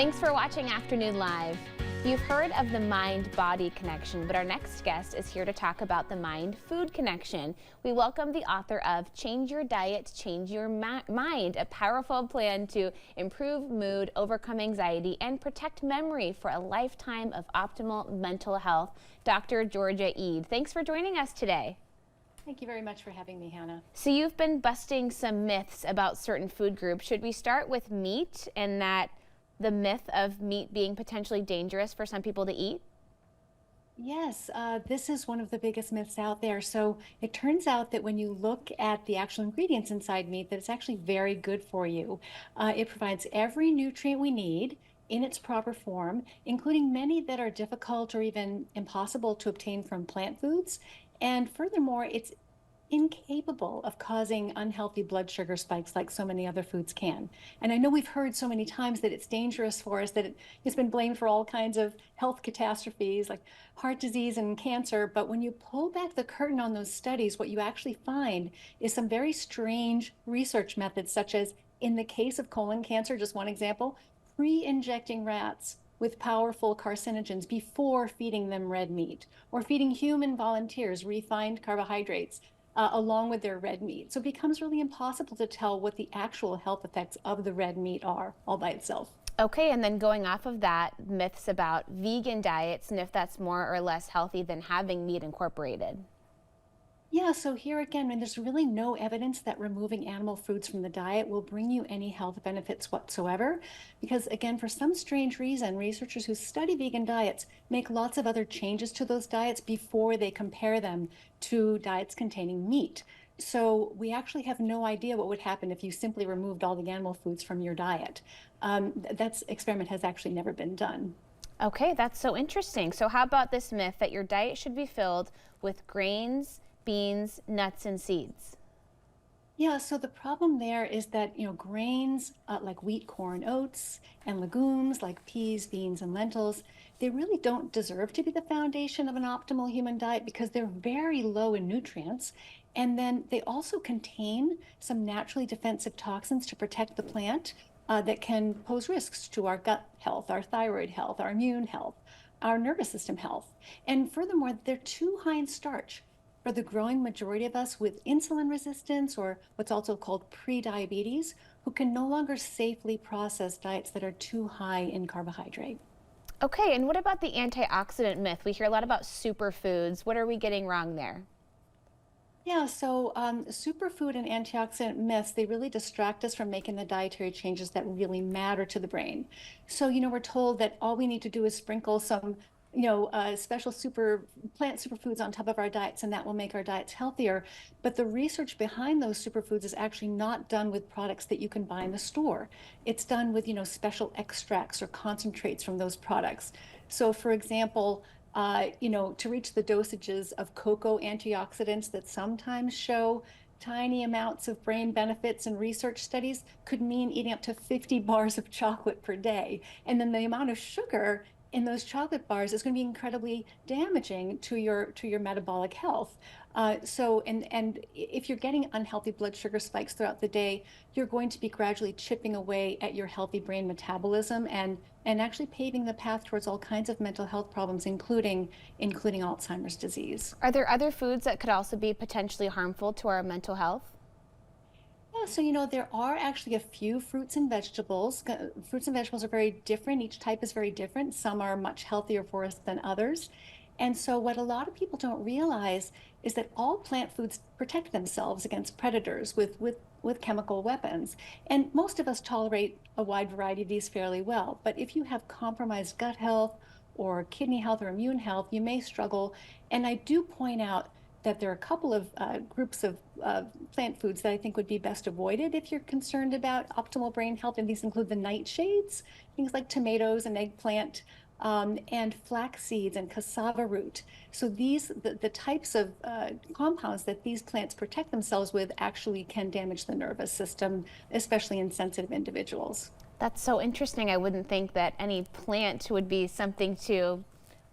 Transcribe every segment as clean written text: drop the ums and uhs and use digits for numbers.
Thanks for watching Afternoon Live. You've heard of the mind-body connection, but our next guest is here to talk about the mind-food connection. We welcome the author of Change Your Diet, Change Your Mind, a powerful plan to improve mood, overcome anxiety, and protect memory for a lifetime of optimal mental health, Dr. Georgia Ede. Thanks for joining us today. Thank you very much for having me, Hannah. So you've been busting some myths about certain food groups. Should we start with meat and that the myth of meat being potentially dangerous for some people to eat? Yes, this is one of the biggest myths out there. So it turns out that when you look at the actual ingredients inside meat, that it's actually very good for you. It provides every nutrient we need in its proper form, including many that are difficult or even impossible to obtain from plant foods. And furthermore, it's incapable of causing unhealthy blood sugar spikes like so many other foods can. And I know we've heard so many times that it's dangerous for us, that it's been blamed for all kinds of health catastrophes like heart disease and cancer. But when you pull back the curtain on those studies, what you actually find is some very strange research methods, such as in the case of colon cancer, just one example, pre-injecting rats with powerful carcinogens before feeding them red meat, or feeding human volunteers refined carbohydrates along with their red meat. So it becomes really impossible to tell what the actual health effects of the red meat are all by itself. Okay, and then going off of that, myths about vegan diets and if that's more or less healthy than having meat incorporated. Yeah, so here again, there's really no evidence that removing animal foods from the diet will bring you any health benefits whatsoever. Because again, for some strange reason, researchers who study vegan diets make lots of other changes to those diets before they compare them to diets containing meat. So we actually have no idea what would happen if you simply removed all the animal foods from your diet. That experiment has actually never been done. Okay, that's so interesting. So how about this myth that your diet should be filled with grains, beans, nuts, and seeds? Yeah, so the problem there is that, grains like wheat, corn, oats, and legumes like peas, beans, and lentils, they really don't deserve to be the foundation of an optimal human diet because they're very low in nutrients. And then they also contain some naturally defensive toxins to protect the plant that can pose risks to our gut health, our thyroid health, our immune health, our nervous system health. And furthermore, they're too high in starch for the growing majority of us with insulin resistance, or what's also called pre-diabetes, who can no longer safely process diets that are too high in carbohydrate. Okay, and what about the antioxidant myth? We hear a lot about superfoods. What are we getting wrong there? Yeah, so superfood and antioxidant myths, they really distract us from making the dietary changes that really matter to the brain. So, we're told that all we need to do is sprinkle some, special plant superfoods on top of our diets, and that will make our diets healthier. But the research behind those superfoods is actually not done with products that you can buy in the store. It's done with, special extracts or concentrates from those products. So, for example, to reach the dosages of cocoa antioxidants that sometimes show tiny amounts of brain benefits in research studies could mean eating up to 50 bars of chocolate per day. And then the amount of sugar in those chocolate bars is going to be incredibly damaging to your metabolic health. And if you're getting unhealthy blood sugar spikes throughout the day, you're going to be gradually chipping away at your healthy brain metabolism and actually paving the path towards all kinds of mental health problems, including Alzheimer's disease. Are there other foods that could also be potentially harmful to our mental health? Yeah, so there are actually a few fruits and vegetables. Fruits and vegetables are very different. Each type is very different. Some are much healthier for us than others. And so what a lot of people don't realize is that all plant foods protect themselves against predators with chemical weapons. And most of us tolerate a wide variety of these fairly well. But if you have compromised gut health or kidney health or immune health, you may struggle. And I do point out that there are a couple of groups of plant foods that I think would be best avoided if you're concerned about optimal brain health. And these include the nightshades, things like tomatoes and eggplant, and flax seeds and cassava root. So the types of compounds that these plants protect themselves with actually can damage the nervous system, especially in sensitive individuals. That's so interesting. I wouldn't think that any plant would be something to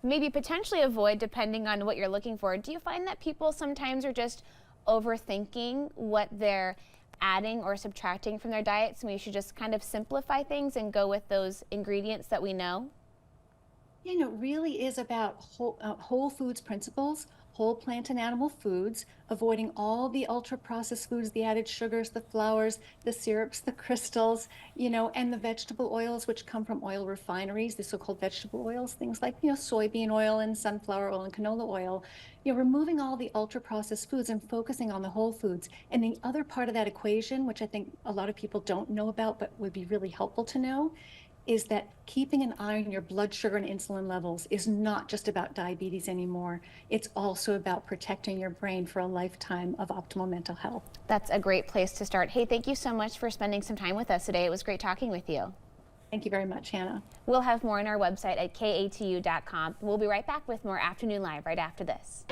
maybe potentially avoid depending on what you're looking for. Do you find that people sometimes are just overthinking what their adding or subtracting from their diets, and we should just kind of simplify things and go with those ingredients that we know? You know, it really is about whole foods principles, whole plant and animal foods, avoiding all the ultra processed foods, the added sugars, the flours, the syrups, the crystals, and the vegetable oils, which come from oil refineries, the so-called vegetable oils, things like, soybean oil and sunflower oil and canola oil, removing all the ultra processed foods and focusing on the whole foods. And the other part of that equation, which I think a lot of people don't know about, but would be really helpful to know, is that keeping an eye on your blood sugar and insulin levels is not just about diabetes anymore. It's also about protecting your brain for a lifetime of optimal mental health. That's a great place to start. Hey, thank you so much for spending some time with us today. It was great talking with you. Thank you very much, Hannah. We'll have more on our website at katu.com. We'll be right back with more Afternoon Live right after this.